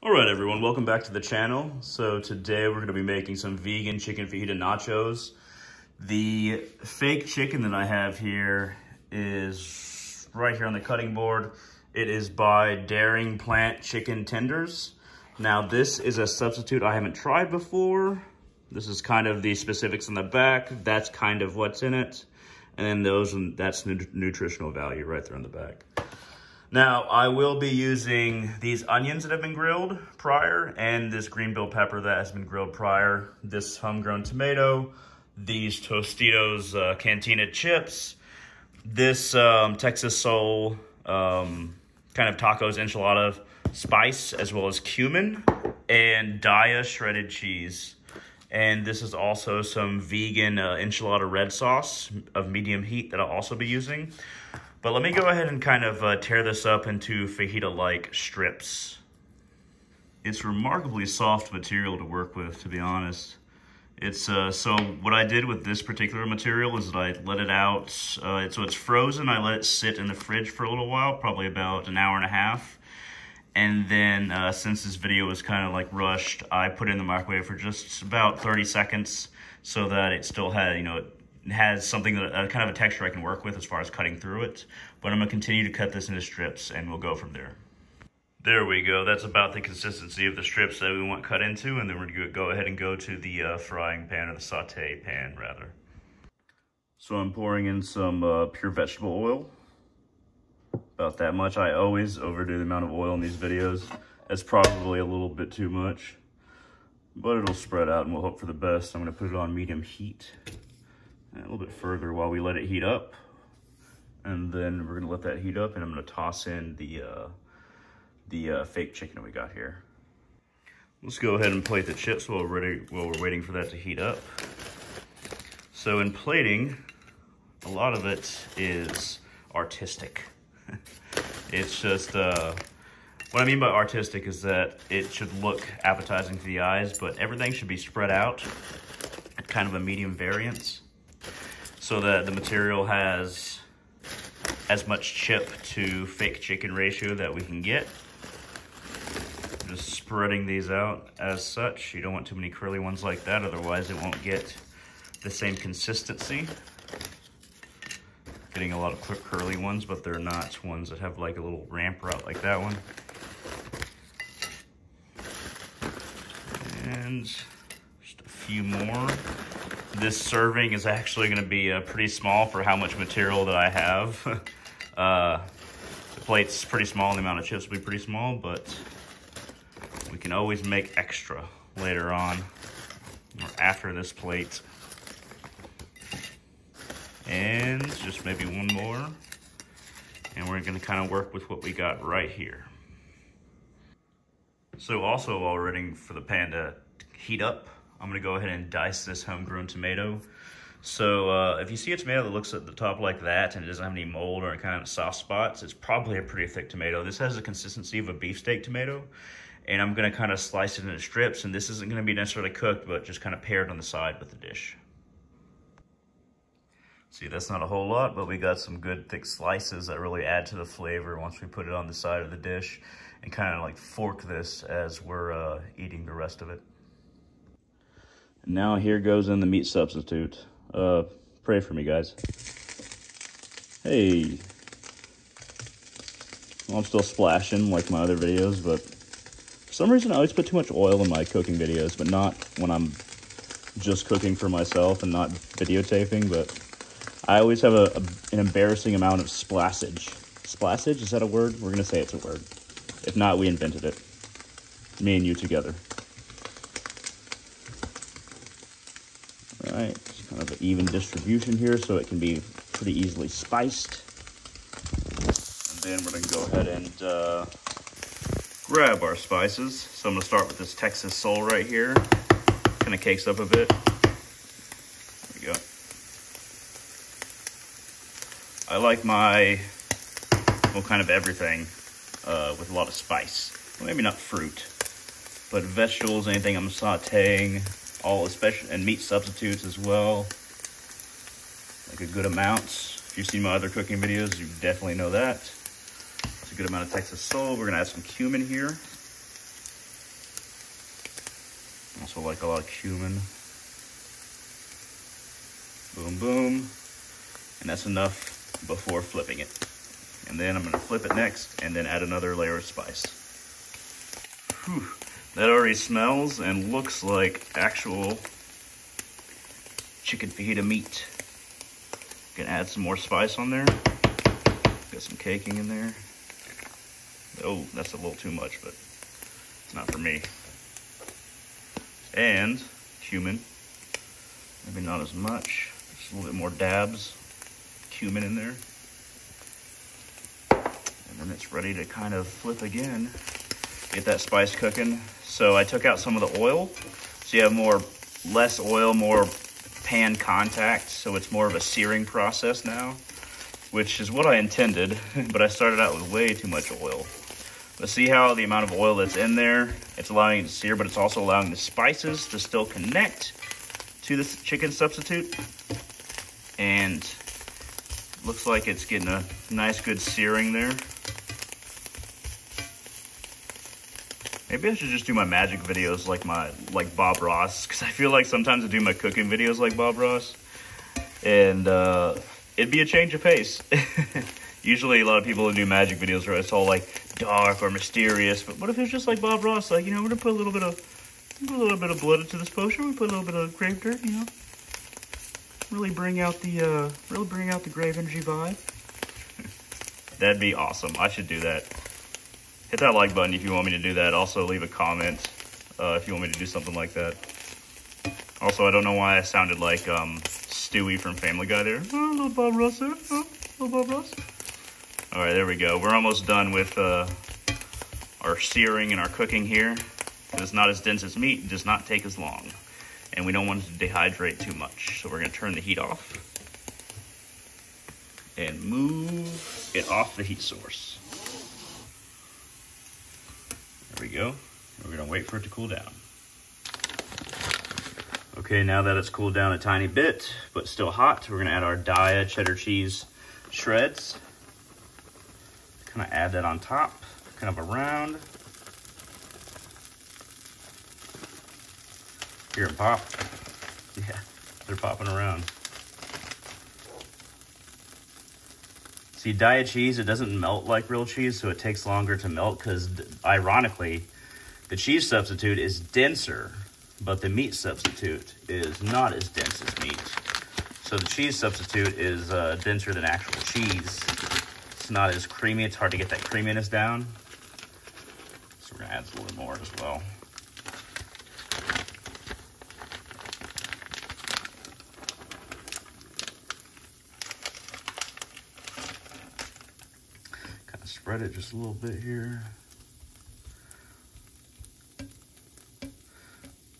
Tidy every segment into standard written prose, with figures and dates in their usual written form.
All right, everyone, welcome back to the channel. So today we're going to be making some vegan chicken fajita nachos. The fake chicken that I have here is right here on the cutting board. It is by Daring Plant Chicken Tenders. Now this is a substitute I haven't tried before. This is kind of the specifics on the back. That's kind of what's in it. And then that's nutritional value right there on the back. Now, I will be using these onions that have been grilled prior and this green bell pepper that has been grilled prior, this homegrown tomato, these Tostitos Cantina chips, this Texas Soul kind of tacos enchilada spice, as well as cumin, and Daya shredded cheese. And this is also some vegan enchilada red sauce of medium heat that I'll also be using. But let me go ahead and kind of tear this up into fajita-like strips. It's remarkably soft material to work with, to be honest. It's so what I did with this particular material is that I let it out. So it's frozen. I let it sit in the fridge for a little while, probably about an hour and a half. And then since this video was kind of like rushed, I put it in the microwave for just about 30 seconds so that it still had, it has something that kind of a texture I can work with as far as cutting through it. But I'm gonna continue to cut this into strips and we'll go from there. There we go. That's about the consistency of the strips that we want cut into, and then we're gonna go ahead and go to the frying pan, or the saute pan rather. So I'm pouring in some pure vegetable oil. About that much. I always overdo the amount of oil in these videos. That's probably a little bit too much, but it'll spread out and we'll hope for the best. I'm gonna put it on medium heat. A little bit further while we let it heat up, and then we're gonna let that heat up, and I'm gonna toss in the fake chicken that we got here. Let's go ahead and plate the chips while we're waiting for that to heat up. So in plating, a lot of it is artistic. It's just what I mean by artistic is that it should look appetizing to the eyes, but everything should be spread out at kind of a medium variance, so that the material has as much chip to fake chicken ratio that we can get. Just spreading these out as such. You don't want too many curly ones like that, otherwise it won't get the same consistency. Getting a lot of curly ones, but they're not ones that have like a little ramp route like that one. And just a few more. This serving is actually going to be pretty small for how much material that I have. The plate's pretty small, and the amount of chips will be pretty small, but we can always make extra later on, or after this plate. And just maybe one more. And we're going to kind of work with what we got right here. So also, while we're waiting for the pan to heat up, I'm gonna go ahead and dice this homegrown tomato. So if you see a tomato that looks at the top like that and it doesn't have any mold or any kind of soft spots, it's probably a pretty thick tomato. This has the consistency of a beefsteak tomato, and I'm gonna kind of slice it into strips, and this isn't gonna be necessarily cooked, but just kind of paired on the side with the dish. See, that's not a whole lot, but we got some good thick slices that really add to the flavor once we put it on the side of the dish, and kind of like fork this as we're eating the rest of it. Now here goes in the meat substitute. Pray for me, guys. Hey. Well, I'm still splashing like my other videos, but for some reason I always put too much oil in my cooking videos, but not when I'm just cooking for myself and not videotaping, but I always have an embarrassing amount of splashage. Splashage, is that a word? We're gonna say it's a word. If not, we invented it. Me and you together. All right, it's kind of an even distribution here so it can be pretty easily spiced. And then we're gonna go ahead and grab our spices. So I'm gonna start with this Texas Soul right here. Kind of cakes up a bit. There we go. I like my, well, kind of everything with a lot of spice. Well, maybe not fruit, but vegetables, anything I'm sauteing, all especially, and meat substitutes as well, like a good amount. If you've seen my other cooking videos, you definitely know that. It's a good amount of Texas Soul. We're gonna add some cumin here. also like a lot of cumin. Boom, boom. And that's enough before flipping it. And then I'm gonna flip it next and then add another layer of spice. Whew. That already smells and looks like actual chicken fajita meat. Gonna add some more spice on there. Got some caking in there. Oh, that's a little too much, but it's not for me. And cumin. Maybe not as much. Just a little bit more dabs. Cumin in there. And then it's ready to kind of flip again. Get that spice cooking. So I took out some of the oil. So you have less oil, more pan contact. So it's more of a searing process now, which is what I intended, but I started out with way too much oil. But see how the amount of oil that's in there, it's allowing it to sear, but it's also allowing the spices to still connect to the chicken substitute. And looks like it's getting a nice good searing there. Maybe I should just do my magic videos like Bob Ross, because I feel like sometimes I do my cooking videos like Bob Ross, and it'd be a change of pace. Usually a lot of people who do magic videos where it's all like dark or mysterious, but what if it's just like Bob Ross, like, you know, we're gonna put a little bit of blood into this potion, we put a little bit of grave dirt, you know, really bring out the grave energy vibe. That'd be awesome. I should do that. Hit that like button if you want me to do that. Also leave a comment if you want me to do something like that. Also, I don't know why I sounded like Stewie from Family Guy there. Oh, little Bob Ross there. Oh, little Bob Ross. All right, there we go. We're almost done with our searing and our cooking here. It's not as dense as meat, it does not take as long. And we don't want it to dehydrate too much. So we're gonna turn the heat off and move it off the heat source. There we go. We're gonna wait for it to cool down. Okay, now that it's cooled down a tiny bit, but still hot, we're gonna add our Daya cheddar cheese shreds. Kind of add that on top, kind of around. Hear them pop. Yeah, they're popping around. See, Daya cheese, it doesn't melt like real cheese, so it takes longer to melt because, ironically, the cheese substitute is denser, but the meat substitute is not as dense as meat. So the cheese substitute is denser than actual cheese. It's not as creamy. It's hard to get that creaminess down. So we're gonna add a little more as well. Kind of spread it just a little bit here.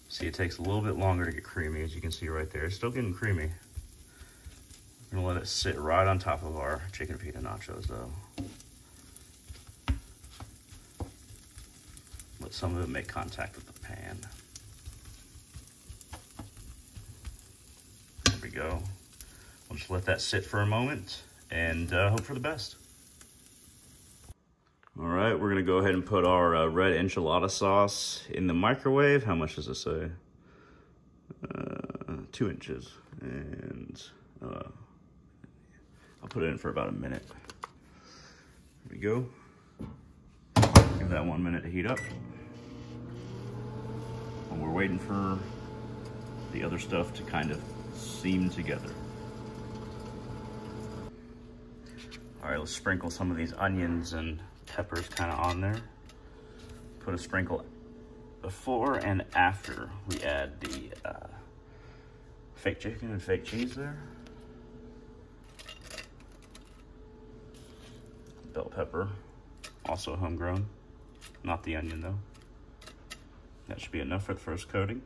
See, it takes a little bit longer to get creamy, as you can see right there. It's still getting creamy. I'm gonna let it sit right on top of our chicken fajita nachos though. Let some of it make contact with the pan. There we go. We'll just let that sit for a moment and hope for the best. All right, we're gonna go ahead and put our red enchilada sauce in the microwave. How much does it say? 2 inches. And I'll put it in for about a minute. There we go. Give that 1 minute to heat up. And we're waiting for the other stuff to kind of seam together. All right, let's sprinkle some of these onions and peppers kind of on there. Put a sprinkle before and after we add the fake chicken and fake cheese there. Bell pepper, also homegrown, not the onion though. That should be enough for the first coating.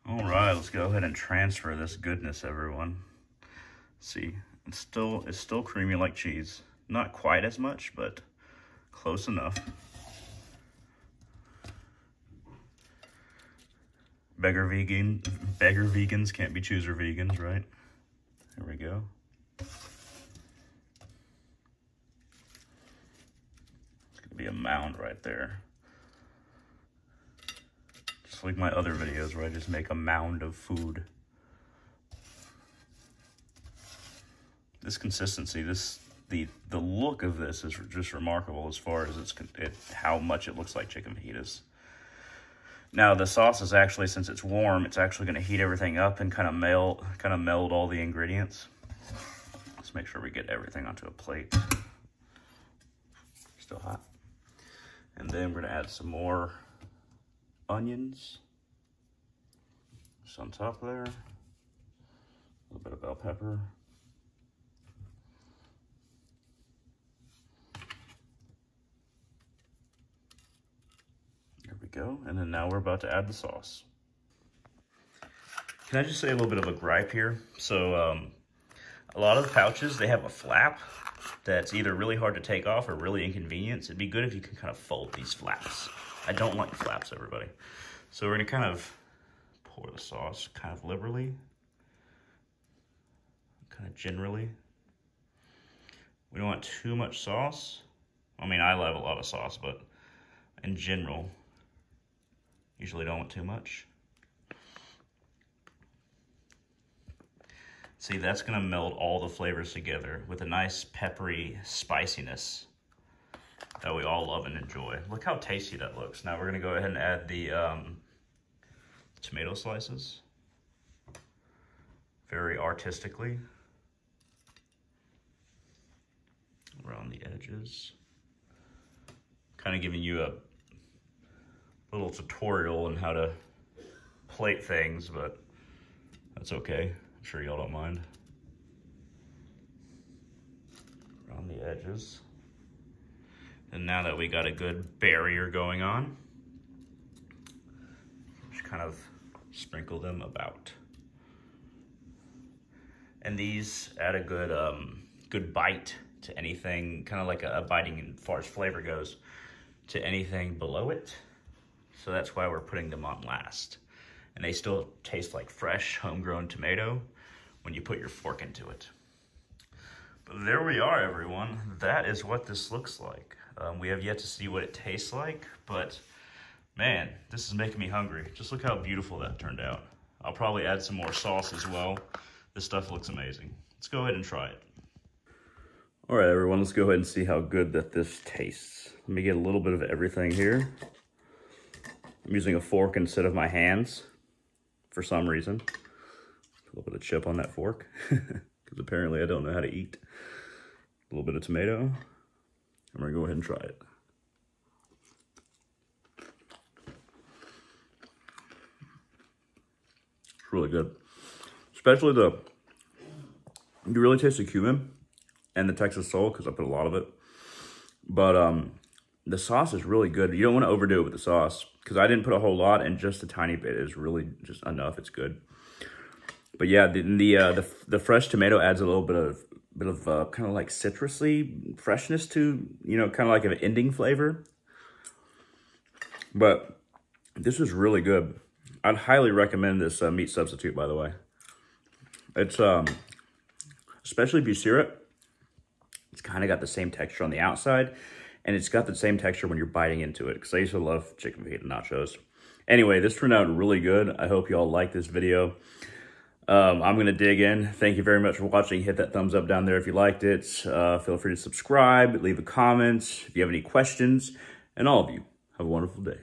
All right, let's go ahead and transfer this goodness, everyone. See, it's still creamy like cheese. Not quite as much, but close enough. Beggar vegans can't be chooser vegans, right? There we go. It's gonna be a mound right there. Just just like my other videos where I just make a mound of food. This consistency, the look of this is just remarkable as far as how much it looks like chicken fajitas. Now the sauce is actually, since it's warm, it's actually going to heat everything up and kind of meld all the ingredients. Let's make sure we get everything onto a plate. Still hot. And then we're going to add some more onions. Just on top there. A little bit of bell pepper. There we go. And then now we're about to add the sauce. Can I just say a little bit of a gripe here? So a lot of pouches, they have a flap that's either really hard to take off or really inconvenient. It'd be good if you can kind of fold these flaps. I don't like flaps, everybody. So we're gonna kind of pour the sauce kind of liberally, kind of generally. We don't want too much sauce. I mean, I love a lot of sauce, but in general, usually don't want too much. See, that's gonna meld all the flavors together with a nice peppery spiciness that we all love and enjoy. Look how tasty that looks. Now we're gonna go ahead and add the tomato slices, very artistically, around the edges. Kind of giving you a little tutorial on how to plate things, but that's okay. I'm sure y'all don't mind. Around the edges. And now that we got a good barrier going on, just kind of sprinkle them about. And these add a good good bite to anything, kind of like a biting as far as flavor goes, to anything below it. So that's why we're putting them on last. And they still taste like fresh, homegrown tomato when you put your fork into it. But there we are, everyone. That is what this looks like. We have yet to see what it tastes like, but man, this is making me hungry. Just look how beautiful that turned out. I'll probably add some more sauce as well. This stuff looks amazing. Let's go ahead and try it. All right, everyone, let's go ahead and see how good that this tastes. Let me get a little bit of everything here. I'm using a fork instead of my hands for some reason. A little bit of chip on that fork, because apparently I don't know how to eat. A little bit of tomato. I'm gonna go ahead and try it. It's really good. Especially you really taste the cumin and the Texas salt, because I put a lot of it. But the sauce is really good. You don't want to overdo it with the sauce, because I didn't put a whole lot, and just a tiny bit is really just enough. It's good. But yeah, the fresh tomato adds a little bit of kind of like citrusy freshness to, you know, kind of like an ending flavor. But this is really good. I'd highly recommend this meat substitute, by the way. It's especially if you sear it, it's kind of got the same texture on the outside, and it's got the same texture when you're biting into it, because I used to love chicken fajita nachos. Anyway, this turned out really good. I hope you all like this video. I'm going to dig in. Thank you very much for watching. Hit that thumbs up down there if you liked it. Feel free to subscribe, leave a comment if you have any questions, and all of you, have a wonderful day.